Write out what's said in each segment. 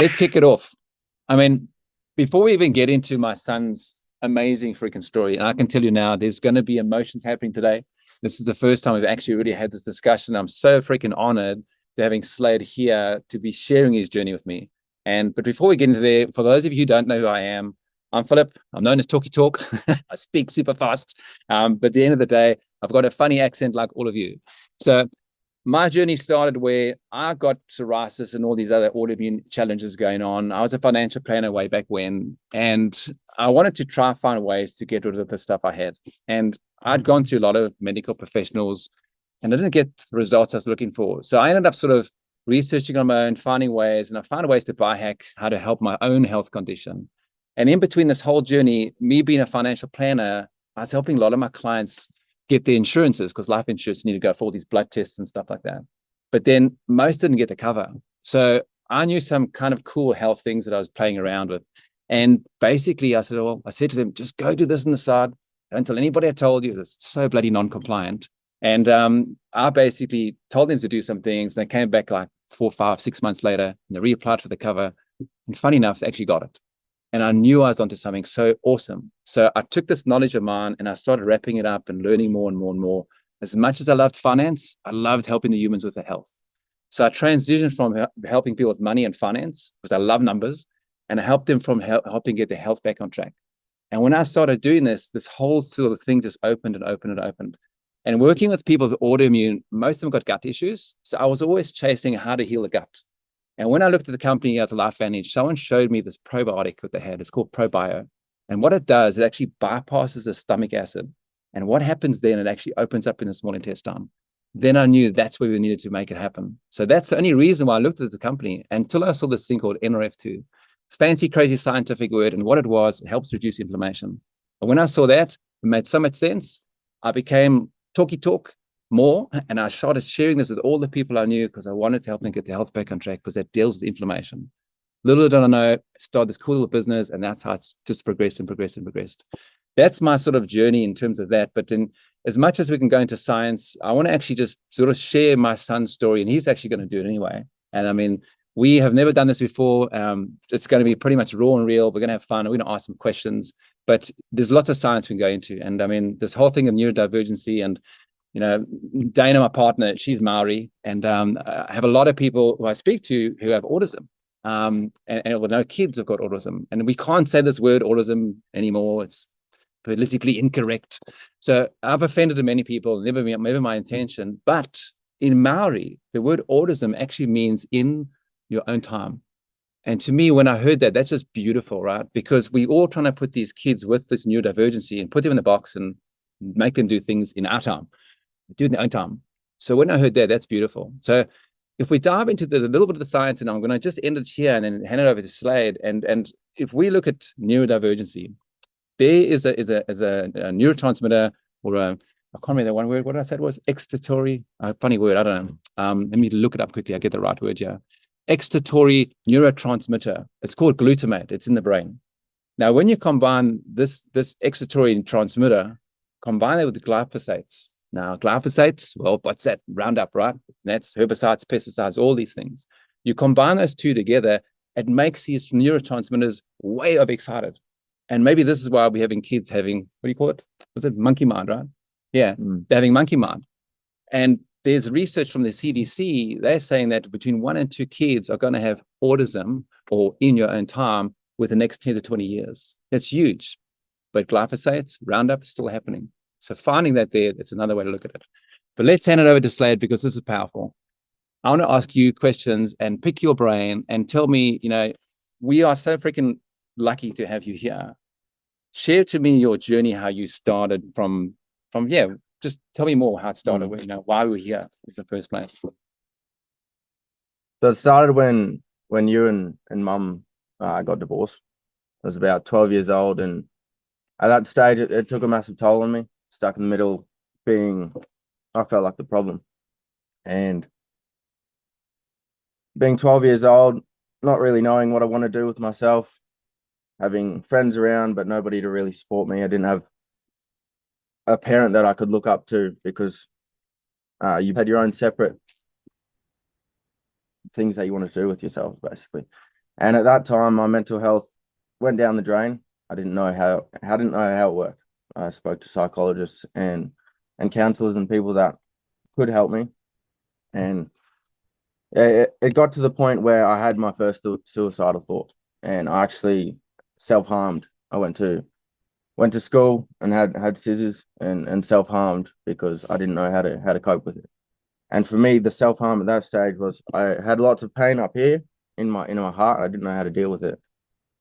let's kick it off. I mean, before we even get into my son's amazing freaking story, and I can tell you now, there's going to be emotions happening today. This is the first time we've actually really had this discussion. I'm so freaking honored to having Slade here to be sharing his journey with me. But before we get into there, for those of you who don't know who I am, I'm Phillip. I'm known as Talky Talk. I speak super fast. But at the end of the day, I've got a funny accent like all of you. So my journey started where I got psoriasis and all these other autoimmune challenges going on. I was a financial planner way back when, and I wanted to try and find ways to get rid of the stuff I had. And I'd gone to a lot of medical professionals, and I didn't get the results I was looking for. So I ended up sort of researching on my own, finding ways, and I found ways to biohack how to help my own health condition. And in between this whole journey, me being a financial planner, I was helping a lot of my clients get the insurances, because life insurance need to go for all these blood tests and stuff like that. But then most didn't get the cover. So I knew some kind of cool health things that I was playing around with. And basically I said to them, just go do this on the side. Don't tell anybody I told you. It's so bloody non-compliant. And I basically told them to do some things. And they came back like 4, 5, 6 months later, and they reapplied for the cover. And funny enough, they actually got it. And I knew I was onto something so awesome. So I took this knowledge of mine and I started wrapping it up and learning more and more and more. As much as I loved finance, I loved helping the humans with their health. So I transitioned from helping people with money and finance, because I love numbers, and I helped them from helping get their health back on track. And when I started doing this whole sort of thing just opened and opened and opened. And working with people with autoimmune, most of them got gut issues. So I was always chasing how to heal the gut. And when I looked at the company at the LifeVantage, someone showed me this probiotic that they had. It's called ProBio. And what it does, it actually bypasses the stomach acid. And what happens then, it actually opens up in the small intestine. Then I knew that's where we needed to make it happen. So that's the only reason why I looked at the company until I saw this thing called NRF2. Fancy, crazy scientific word. And what it was, it helps reduce inflammation. And when I saw that, it made so much sense. I became Talky Talk more, and I started sharing this with all the people I knew, because I wanted to help them get their health back on track, because that deals with inflammation. Little did I know, started this cool little business, and that's how it's just progressed and progressed and progressed. That's my sort of journey in terms of that. But in as much as we can go into science, I want to actually just sort of share my son's story, and he's actually going to do it anyway. And I mean, we have never done this before. It's going to be pretty much raw and real. We're going to have fun. We're going to ask some questions, but there's lots of science we can go into. And I mean, this whole thing of neurodivergency, and you know, Dana, my partner, she's Maori, and I have a lot of people who I speak to who have autism, and no kids have got autism, and we can't say this word autism anymore. It's politically incorrect. So I've offended many people, never my intention. But in Maori, the word autism actually means in your own time. And to me, when I heard that, that's just beautiful, right? Because we all trying to put these kids with this neurodivergency and put them in the box and make them do things in our time. Do it in their own time. So when I heard that, that's beautiful. So if we dive into a little bit of the science, and I'm going to just end it here and then hand it over to Slade. And if we look at neurodivergency, there is a neurotransmitter, or I can't remember that one word. What I said was excitatory. Funny word. I don't know. Let me look it up quickly. I get the right word here. Excitatory neurotransmitter. It's called glutamate. It's in the brain. Now, when you combine this excitatory transmitter, combine it with the glyphosates. Now, glyphosate, well, what's that? Roundup, right? That's herbicides, pesticides, all these things. You combine those two together, it makes these neurotransmitters way overexcited. And maybe this is why we're having kids having, what do you call it? Was it monkey mind, right? Yeah, they're having monkey mind. And there's research from the CDC, they're saying that between 1 and 2 kids are going to have autism, or in your own time, with the next 10 to 20 years. That's huge. But glyphosate, Roundup is still happening. So finding that there, that's another way to look at it. But let's hand it over to Slade, because this is powerful. I want to ask you questions and pick your brain and tell me, you know, we are so freaking lucky to have you here. Share to me your journey, how you started from just tell me more how it started, you know, why we're here in the first place. So it started when you and mum got divorced. I was about 12 years old, and at that stage, it took a massive toll on me. Stuck in the middle, I felt like the problem. And being 12 years old, not really knowing what I want to do with myself, having friends around, but nobody to really support me. I didn't have a parent that I could look up to, because you had your own separate things that you want to do with yourself, basically. And at that time, my mental health went down the drain. I didn't know how it worked. I spoke to psychologists and counselors and people that could help me. And it got to the point where I had my first suicidal thought, and I actually self-harmed. I went to school and had scissors and self-harmed because I didn't know how to cope with it. And for me, the self-harm at that stage was I had lots of pain up here in my heart. I didn't know how to deal with it.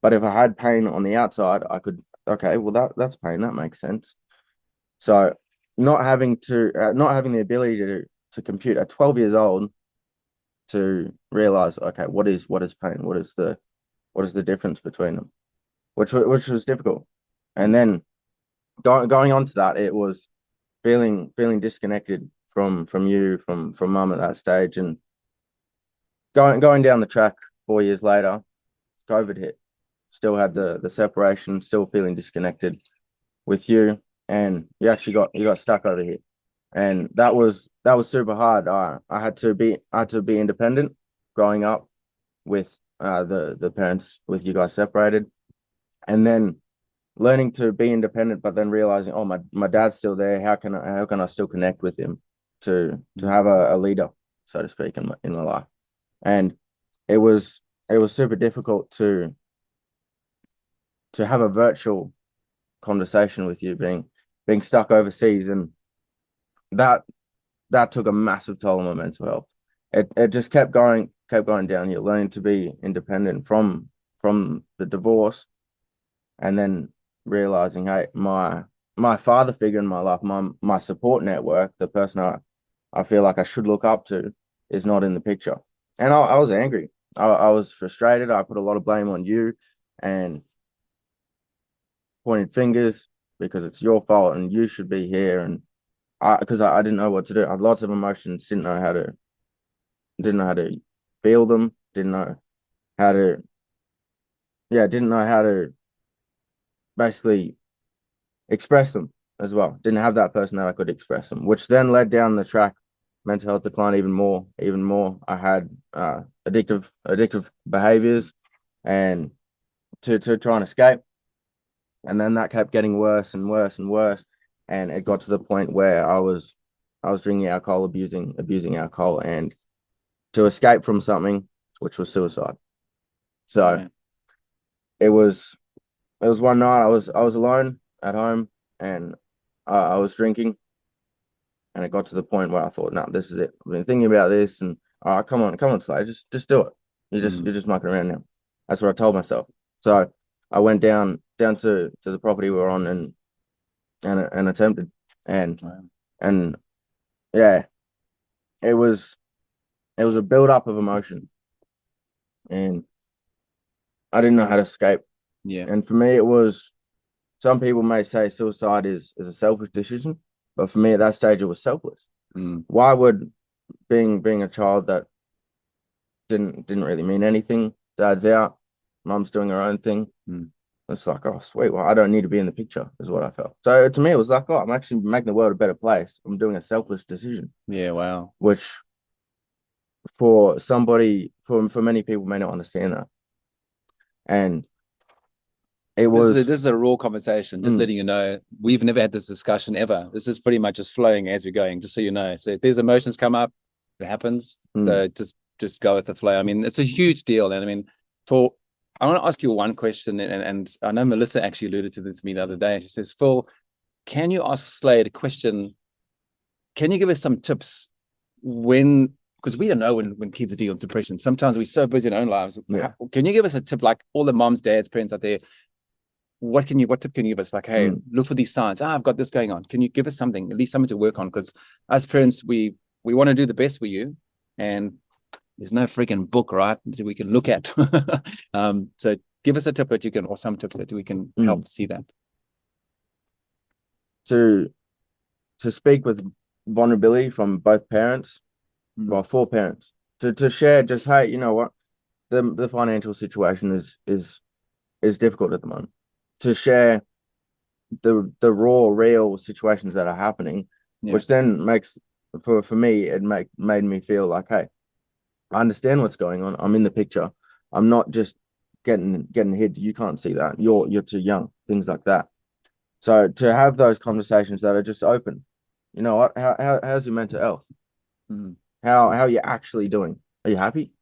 But if I had pain on the outside, I could, okay, well that's pain. That makes sense. So not having the ability to compute at 12 years old to realize, okay, what is pain? What is the difference between them? Which was difficult. And then going on to that, it was feeling disconnected from you, from mum at that stage, and going down the track 4 years later, COVID hit. Still had the separation, still feeling disconnected with you, and you got stuck over here, and that was super hard. I had to be independent growing up with the parents with you guys separated, and then learning to be independent, but then realizing, oh, my dad's still there. How can I still connect with him to have a leader, so to speak, in my life? And it was super difficult to have a virtual conversation with you being stuck overseas, and that took a massive toll on my mental health. It just kept going down. You're learning to be independent from the divorce, and then realizing, hey, my father figure in my life, my support network, the person I feel like I should look up to, is not in the picture. And I was angry. I was frustrated. I put a lot of blame on you and pointed fingers because it's your fault and you should be here. And because I didn't know what to do. I had lots of emotions, didn't know how to feel them, didn't know how to didn't know how to basically express them as well. Didn't have that person that I could express them, which then led down the track, mental health decline even more. I had addictive behaviours and to try and escape. And then that kept getting worse and worse and worse. And it got to the point where I was drinking alcohol, abusing alcohol, and to escape from something, which was suicide. So it was one night I was alone at home, and I was drinking, and it got to the point where I thought, no, this is it. I've been thinking about this, and come on, Slade, just do it. You're just mucking around now. That's what I told myself. So I went down to the property we were on and attempted, and yeah, it was a build up of emotion, and I didn't know how to escape. Yeah. And for me, it was, some people may say suicide is a selfish decision, but for me at that stage, it was selfless. Why would being a child that didn't really mean anything, dad's out, mum's doing her own thing. It's like, oh, sweet. Well, I don't need to be in the picture, is what I felt. So to me, it was like, oh, I'm actually making the world a better place. I'm doing a selfless decision. Yeah, wow. Which for somebody, for many people, may not understand that. And it was this is a raw conversation, just letting you know. We've never had this discussion ever. This is pretty much just flowing as we're going, just so you know. So if there's emotions come up, it happens. So just go with the flow. I mean, it's a huge deal. And I mean, I want to ask you one question, and I know Melissa actually alluded to this to me the other day. She says, Phil, can you ask Slade a question? Can you give us some tips because we don't know when kids are dealing with depression. Sometimes we're so busy in our own lives. Yeah. Can you give us a tip, like all the moms, dads, parents out there? What tip can you give us? Like, hey, look for these signs. I've got this going on. Can you give us something, at least something to work on? Because as parents, we want to do the best for you, and there's no freaking book, right, that we can look at. So give us a tip that you can, or some tips that we can help see that. To speak with vulnerability from both parents, well, for parents, to share just, hey, you know what, the financial situation is difficult at the moment. To share the raw, real situations that are happening, which then makes, for me, it made me feel like, hey, I understand what's going on. I'm in the picture. I'm not just getting hit. You can't see that. You're too young. Things like that. So to have those conversations that are just open, you know what? How's your mental health? Mm. How are you actually doing? Are you happy?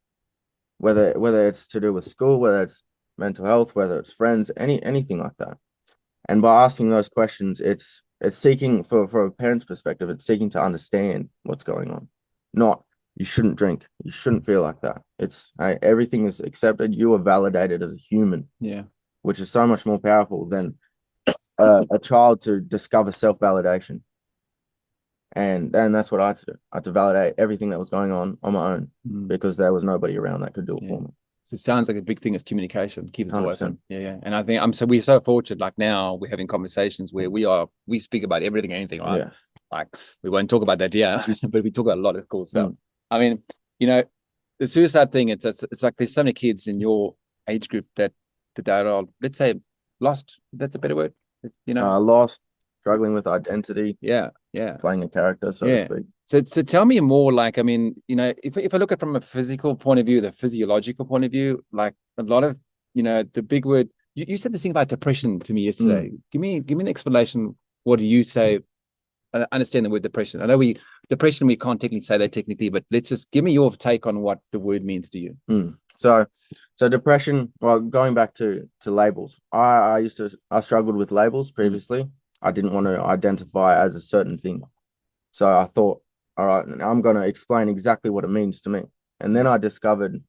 Whether it's to do with school, whether it's mental health, whether it's friends, anything like that. And by asking those questions, it's seeking for a parent's perspective, it's seeking to understand what's going on. Not you shouldn't drink, you shouldn't feel like that. It's everything is accepted. You are validated as a human, Yeah. which is so much more powerful than a child to discover self-validation. And that's what I had to do. I had to validate everything that was going on my own because there was nobody around that could do it for me. So it sounds like a big thing is communication, keep the door 100%. open. Yeah. And I think we're so fortunate. Like now we're having conversations where we speak about everything, anything, right? Yeah. Like we won't talk about that, but we talk about a lot of cool stuff. I mean, the suicide thing, it's like there's so many kids in your age group that are, let's say, lost. That's a better word. Lost, struggling with identity. Yeah. Playing a character, so to speak. So tell me more, like, I mean, if I look at it from a physical point of view, the physiological point of view, like a lot of, the big word, you said this thing about depression to me yesterday. Give me an explanation. What do you say? I understand the word depression. I know depression, we can't technically say that technically, but let's just give me your take on what the word means to you. So depression, well, going back to labels, I struggled with labels previously. I didn't want to identify as a certain thing. So I thought, all right, I'm going to explain exactly what it means to me. And then I discovered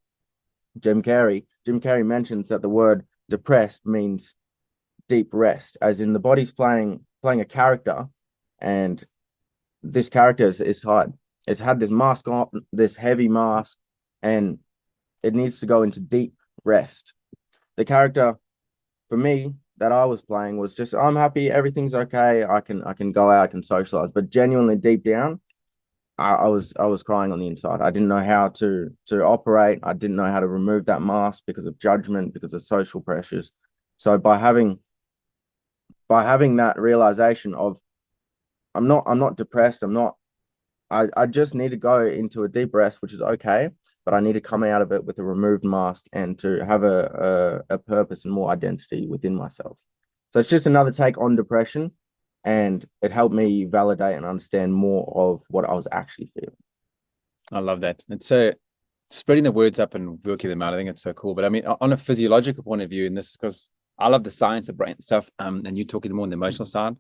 Jim Carrey. Jim Carrey mentions that the word depressed means deep rest, as in the body's playing a character, and this character is tired. It's had this mask on, this heavy mask, and it needs to go into deep rest. The character, for me, that I was playing was just, I'm happy, everything's okay, I can go out, I can socialize, but genuinely deep down, I was crying on the inside. I didn't know how to operate. I didn't know how to remove that mask because of judgment, because of social pressures. So by having that realization of I'm not depressed, I just need to go into a deep rest, which is okay, but I need to come out of it with a removed mask and to have a purpose and more identity within myself. So it's just another take on depression, and it helped me validate and understand more of what I was actually feeling. I love that. And so spreading the words up and working them out, I think it's so cool. But I mean, on a physiological point of view, and this is because I love the science of brain stuff, and you're talking more on the emotional side.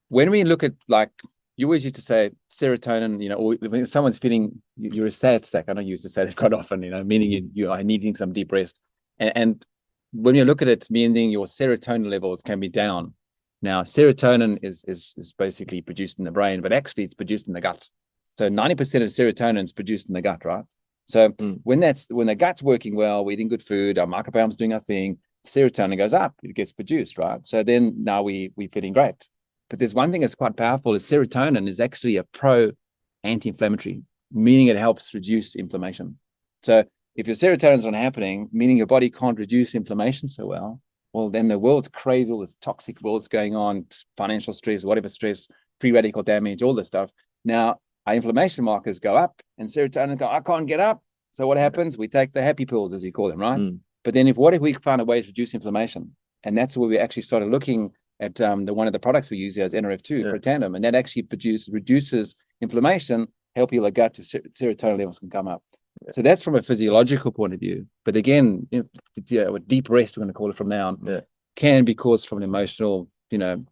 When we look at, like, you always used to say serotonin, or when someone's feeling you're a sad sack. I know you used to say that quite often, meaning you are needing some deep rest. And when you look at it, meaning your serotonin levels can be down. Now, serotonin is basically produced in the brain, but actually it's produced in the gut. So 90% of serotonin is produced in the gut, right? So when the gut's working well, we're eating good food, our microbiome's doing our thing, serotonin goes up, it gets produced, right? So then now we're feeling great. But there's one thing that's quite powerful is serotonin is actually a pro-anti-inflammatory, meaning it helps reduce inflammation. So if your serotonin is not happening, meaning your body can't reduce inflammation so well, then the world's crazy, all this toxic world's going on, financial stress, whatever stress, free radical damage, all this stuff. Now, our inflammation markers go up and serotonin go, I can't get up. So what happens? We take the happy pills, as you call them, right? But then what if we find a way to reduce inflammation? And that's where we actually started looking at one of the products we use here is NRF2, Protandim, and that actually reduces inflammation, help your gut to serotonin levels can come up. So that's from a physiological point of view. But again, a deep rest, we're going to call it from now on, can be caused from an emotional,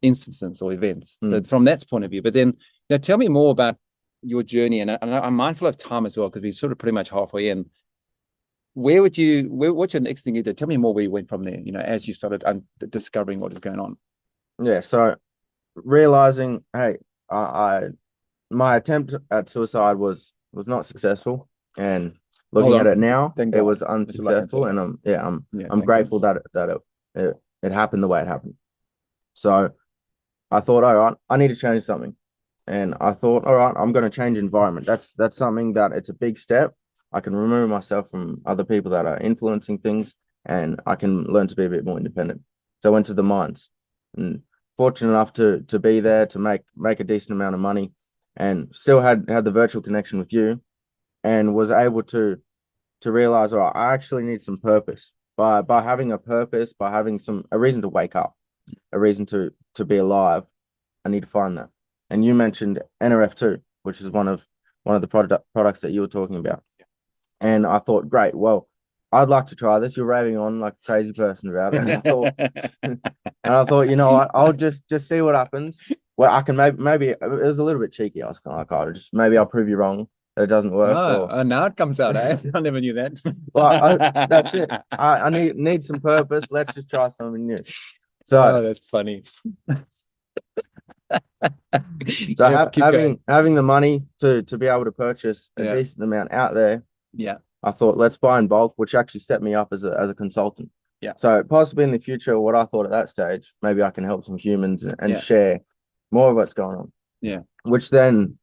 instances or events. So from that point of view. But then, tell me more about your journey. And I'm mindful of time as well, because we're sort of pretty much halfway in. What's your next thing you did? Tell me more where you went from there, as you started discovering what is going on. Yeah, so realizing, hey, my attempt at suicide was not successful, and looking at it now, it was unsuccessful, and I'm grateful that it happened the way it happened. So I thought, all right, I need to change something, and I thought, all right, I'm going to change environment. That's something that it's a big step. I can remove myself from other people that are influencing things, and I can learn to be a bit more independent. So I went to the mines, and fortunate enough to be there, to make a decent amount of money, and still had the virtual connection with you, and was able to realize, all right, I actually need some purpose. by having a purpose, by having a reason to wake up, a reason to be alive. I need to find that. And you mentioned NRF2, which is one of the products that you were talking about. And I thought, great, well, I'd like to try this. You're raving on like a crazy person about it. And I thought, you know what, I'll just see what happens. Well, I can maybe it was a little bit cheeky. I was kind of like, oh, just maybe I'll prove you wrong that it doesn't work. Oh, now it comes out, eh? I never knew that. Well, that's it. I need some purpose. Let's just try something new. So, oh, that's funny. So having the money to be able to purchase a decent amount out there, I thought let's buy in bulk, which actually set me up as a consultant. Yeah. So possibly in the future, what I thought at that stage, maybe I can help some humans and share more of what's going on. Yeah. Which then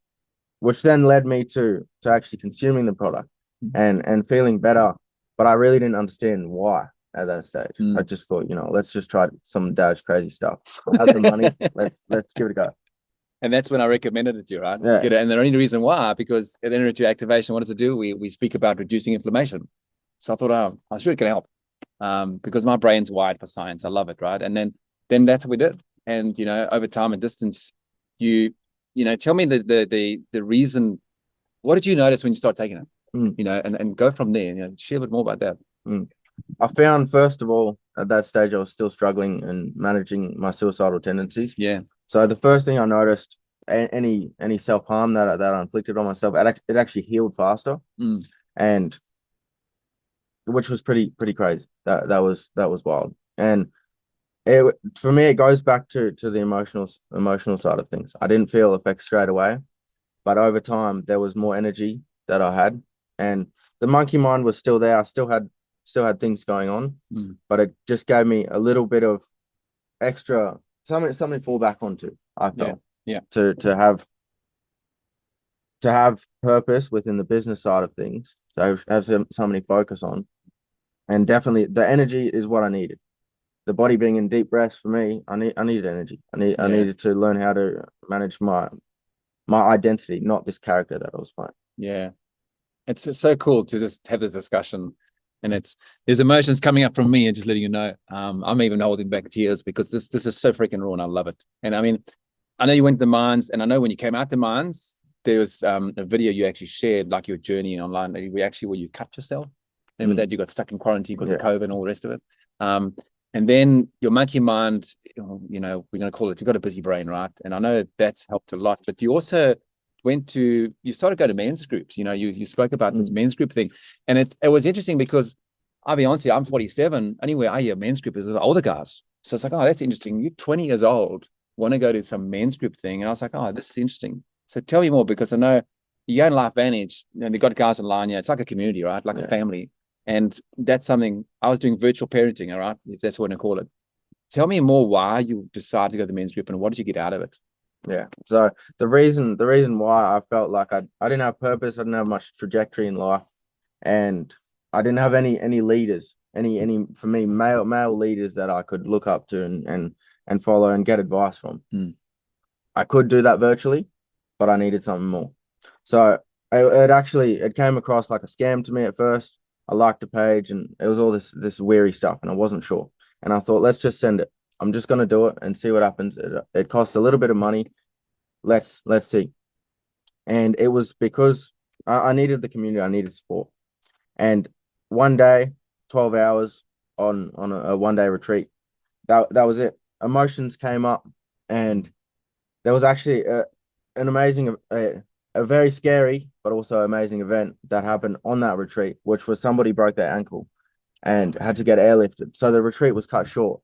led me to actually consuming the product and feeling better. But I really didn't understand why at that stage. I just thought, you know, let's just try some Dad's crazy stuff. Have the money, let's give it a go. And that's when I recommended it to you, right? Yeah. And the only reason why, because at NRF2 activation, what does it do? We speak about reducing inflammation. So I thought, oh, I'm sure it can help. Because my brain's wired for science. I love it, right? And then that's what we did. And you know, over time and distance, you know, tell me the reason. What did you notice when you start taking it? You know, and go from there. You know, share a bit more about that. I found, first of all, at that stage, I was still struggling and managing my suicidal tendencies. Yeah. So the first thing I noticed, any self-harm that I inflicted on myself, it actually healed faster, and which was pretty crazy. That was wild. And for me, it goes back to the emotional side of things. I didn't feel effects straight away, but over time there was more energy that I had, and the monkey mind was still there. I still had things going on, but it just gave me a little bit of extra something to fall back onto. I felt to have purpose within the business side of things, to have something to focus on, and definitely the energy is what I needed. The body being in deep rest for me, I needed energy. I needed to learn how to manage my identity, not this character that I was playing. Yeah, it's so cool to just have this discussion. And there's emotions coming up from me and just letting you know. I'm even holding back tears because this is so freaking raw and I love it. And I mean, I know you went to the mines, and I know when you came out to mines, there was a video you actually shared, like your journey online, where you cut yourself. Remember that you got stuck in quarantine because of COVID and all the rest of it. And then your monkey mind, you know, we're going to call it, you got a busy brain, right? And I know that's helped a lot, but you also you started to go to men's groups. You know, you spoke about this men's group thing, and it was interesting because I'll be honest with you, I'm 47. Anyway, I hear men's group is the older guys. So it's like, oh, that's interesting. You're 20 years old, want to go to some men's group thing. And I was like, oh, this is interesting. So tell me more, because I know you go in Life Vantage and they've got guys online. Yeah, it's like a community, right? Like a family. And that's something I was doing, virtual parenting, all right, if that's what I call it. Tell me more why you decided to go to the men's group and what did you get out of it? Yeah. So the reason why I felt like I didn't have purpose, I didn't have much trajectory in life, and I didn't have any leaders, any for me male leaders that I could look up to and follow and get advice from. I could do that virtually, but I needed something more. So it came across like a scam to me at first. I liked the page and it was all this weary stuff, and I wasn't sure. And I thought, let's just send it. I'm just going to do it and see what happens. It costs a little bit of money. Let's see. And it was because I needed the community. I needed support. And one day, 12 hours on a one-day retreat, that was it. Emotions came up, and there was actually an amazing, a very scary but also amazing event that happened on that retreat, which was somebody broke their ankle and had to get airlifted. So the retreat was cut short.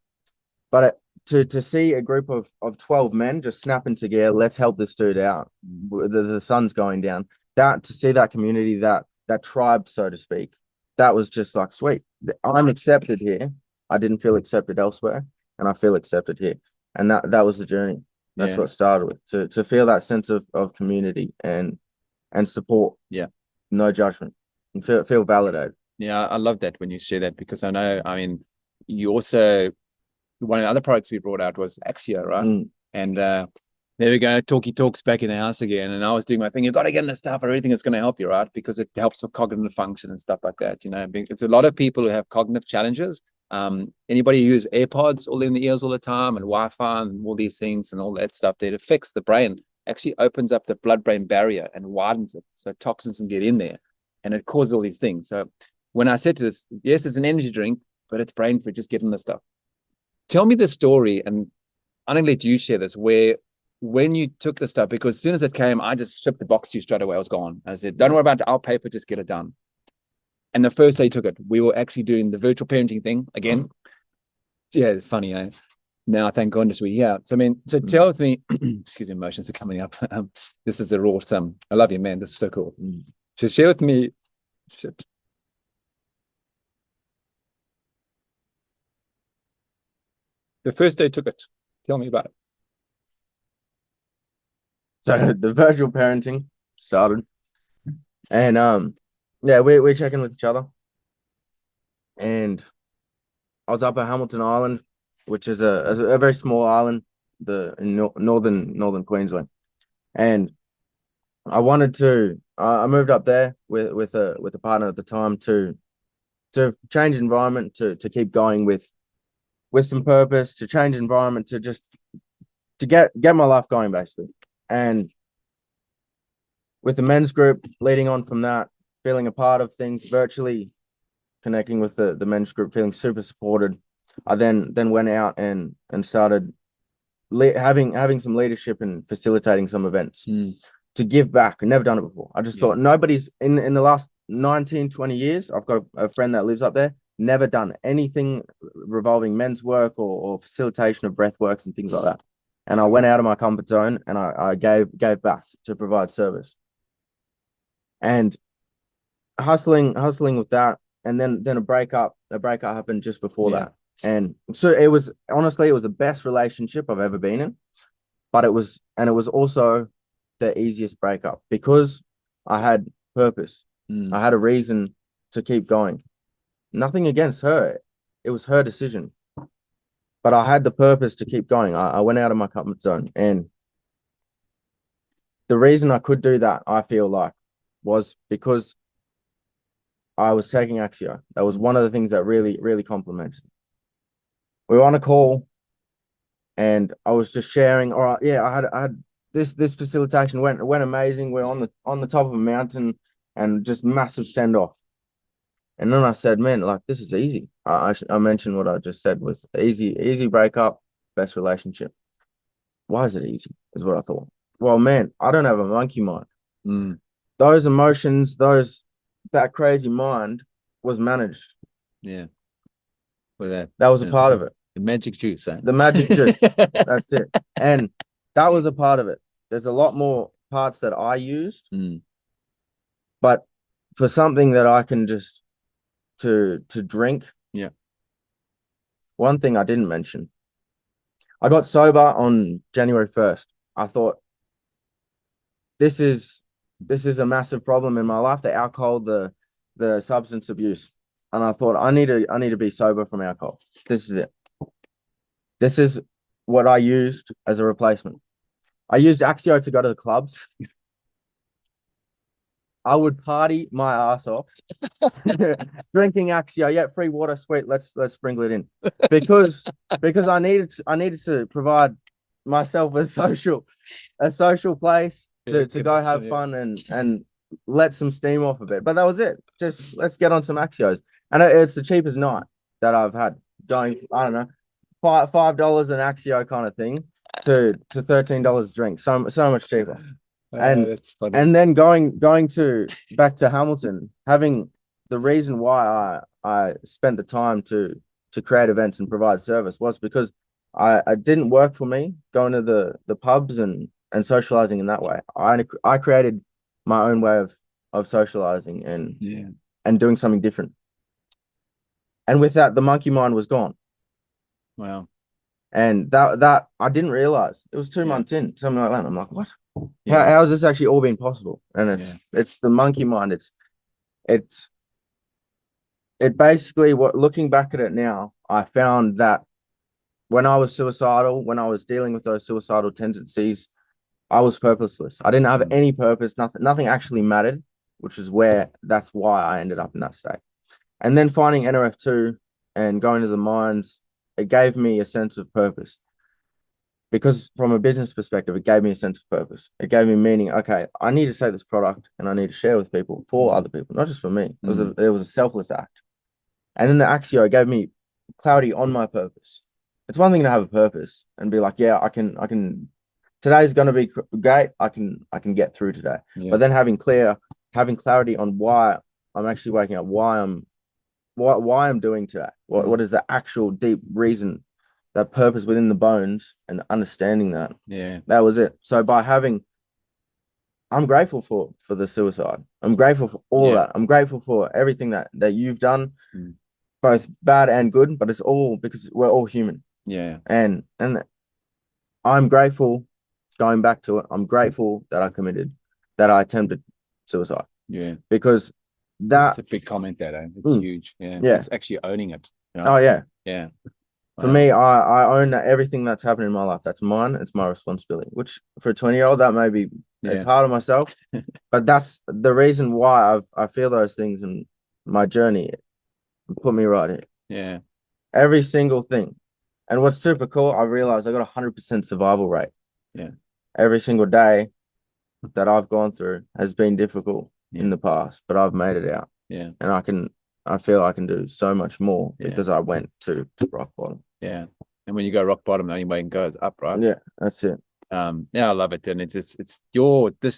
But to see a group of 12 men just snapping together, let's help this dude out. The sun's going down. To see that community, that tribe, so to speak, that was just like, sweet. I'm accepted here. I didn't feel accepted elsewhere, and I feel accepted here. And that was the journey. That's what started with, to feel that sense of community and support. Yeah. No judgment. And feel validated. Yeah, I love that when you share that, because I know, I mean, you also, one of the other products we brought out was Axia, right? And There we go. Talkie talks back in the house again. And I was doing my thing. You've got to get in the stuff. Everything that's going to help you, right? Because it helps with cognitive function and stuff like that. It's a lot of people who have cognitive challenges. Anybody who uses AirPods all in the ears all the time and Wi-Fi and all these things and all that stuff, that affects the brain, actually opens up the blood-brain barrier and widens it. So toxins can get in there and it causes all these things. So when I said to this, yes, it's an energy drink, but it's brain food, just get in the stuff. Tell me the story, and I'm going to let you share this, where when you took the stuff, because as soon as it came, I just shipped the box to you straight away. I was gone. I said, don't worry about our paper, just get it done. And the first day you took it, we were actually doing the virtual parenting thing again. Yeah, it's funny, eh? Now, thank goodness we're here. So tell with me, excuse me, emotions are coming up. This is a raw sum. I love you, man. This is so cool. So share with me, shit. The first day you took it. Tell me about it. So the virtual parenting started, and yeah, we're checking with each other, and I was up at Hamilton Island, which is a very small island, in northern Queensland, and I wanted to. I moved up there with a partner at the time to change environment, to keep going with some purpose, to change environment, to just to get my life going basically. And with the men's group, leading on from that, feeling a part of things, virtually connecting with the men's group, feeling super supported. I then went out and started having some leadership and facilitating some events to give back. I've never done it before. I just thought nobody's in the last 19, 20 years. I've got a friend that lives up there, never done anything revolving men's work or facilitation of breath works and things like that. And I went out of my comfort zone and I gave back to provide service. And hustling with that, and then a breakup happened just before that. And so it was the best relationship I've ever been in, but it was also the easiest breakup because I had purpose. I had a reason to keep going. Nothing against her. It was her decision. But I had the purpose to keep going. I went out of my comfort zone. And the reason I could do that, I feel like, was because I was taking Axio. That was one of the things that really, really complimented. We were on a call and I was just sharing. All right, yeah, I had this facilitation went amazing. We're on the top of a mountain and just massive send off. And then I said, man, like, this is easy. I mentioned what I just said was easy breakup, best relationship. Why is it easy? Is what I thought. Well, man, I don't have a monkey mind. Those emotions, that crazy mind was managed. Yeah. Well, that was a part of it. The magic juice, eh? The magic juice. That's it. And that was a part of it. There's a lot more parts that I used. But for something that I can just to drink. Yeah. One thing I didn't mention. I got sober on January 1st. I thought this is a massive problem in my life, the alcohol, the substance abuse. And I thought I need to be sober from alcohol. This is it. This is what I used as a replacement. I used Axio to go to the clubs. I would party my ass off, drinking Axio. Yeah, free water, sweet. Let's sprinkle it in, because I needed to provide myself a social place to go have fun and let some steam off of it. But that was it. Just let's get on some Axios, and it's the cheapest night that I've had. Going, I don't know, $5 an Axio kind of thing to $13 a drink. So much cheaper. And then going back to Hamilton, having the reason why I spent the time to create events and provide service was because I didn't work for me going to the pubs and socializing in that way. I created my own way of socializing and doing something different. And with that, the monkey mind was gone. Wow. And that I didn't realize it was 2 months in, something like that. I'm like, what? How has this actually all been possible? And it's the monkey mind. It basically, looking back at it now, I found that when I was suicidal, when I was dealing with those suicidal tendencies, I was purposeless. I didn't have any purpose. Nothing actually mattered, which is that's why I ended up in that state. And then finding NRF2 and going to the mines, it gave me a sense of purpose. Because from a business perspective, it gave me a sense of purpose. It gave me meaning. Okay, I need to take this product and I need to share with people, for other people, not just for me. It was a selfless act. And then the Axio gave me clarity on my purpose. It's one thing to have a purpose and be like, yeah, I can. Today's going to be great. I can get through today. Yeah. But then having clarity on why I'm actually waking up, why I'm doing today. What is the actual deep reason, that purpose within the bones, and understanding that. Yeah. That was it. So I'm grateful for the suicide. I'm grateful for all of that. I'm grateful for everything that you've done, both bad and good, but it's all because we're all human. Yeah. And I'm grateful, going back to it, I'm grateful that I attempted suicide. Yeah. Because that's a big comment, that it's huge. Yeah. It's actually owning it. You know? Oh yeah. Yeah. For me, I own everything that's happened in my life. That's mine. It's my responsibility. Which for a 20-year-old, that may be it's hard on myself, but that's the reason why I feel those things in my journey. Put me right here. Yeah. Every single thing. And what's super cool, I realized I got 100% survival rate. Yeah. Every single day that I've gone through has been difficult in the past, but I've made it out. Yeah. And I feel I can do so much more because I went to rock bottom. Yeah. And when you go rock bottom, the only way you can go is up, right? Yeah, that's it. Yeah, I love it. And this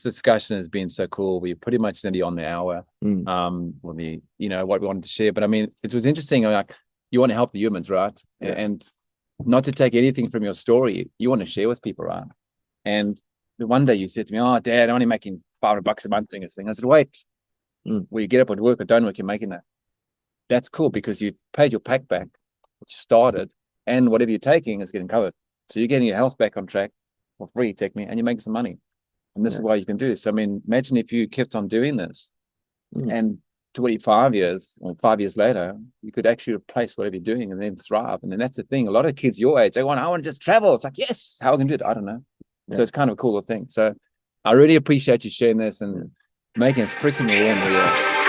discussion has been so cool. We're pretty much nearly on the hour. What we wanted to share. But I mean, it was interesting. Like, you want to help the humans, right? Yeah. And not to take anything from your story, you want to share with people, right? And the one day you said to me, "Oh, Dad, I'm only making $500 a month doing this thing." I said, "Wait, will you get up and work or don't work? You're making that." That's cool, because you paid your pack back, which started, and whatever you're taking is getting covered. So you're getting your health back on track for free, take me, and you're making some money. And this is why you can do it. So, I mean, imagine if you kept on doing this, and 25 years or 5 years later, you could actually replace whatever you're doing and then thrive. And then that's the thing. A lot of kids your age, I want to just travel. It's like, yes, how I can do it? I don't know. Yeah. So it's kind of a cool thing. So I really appreciate you sharing this and making it freaking warm here.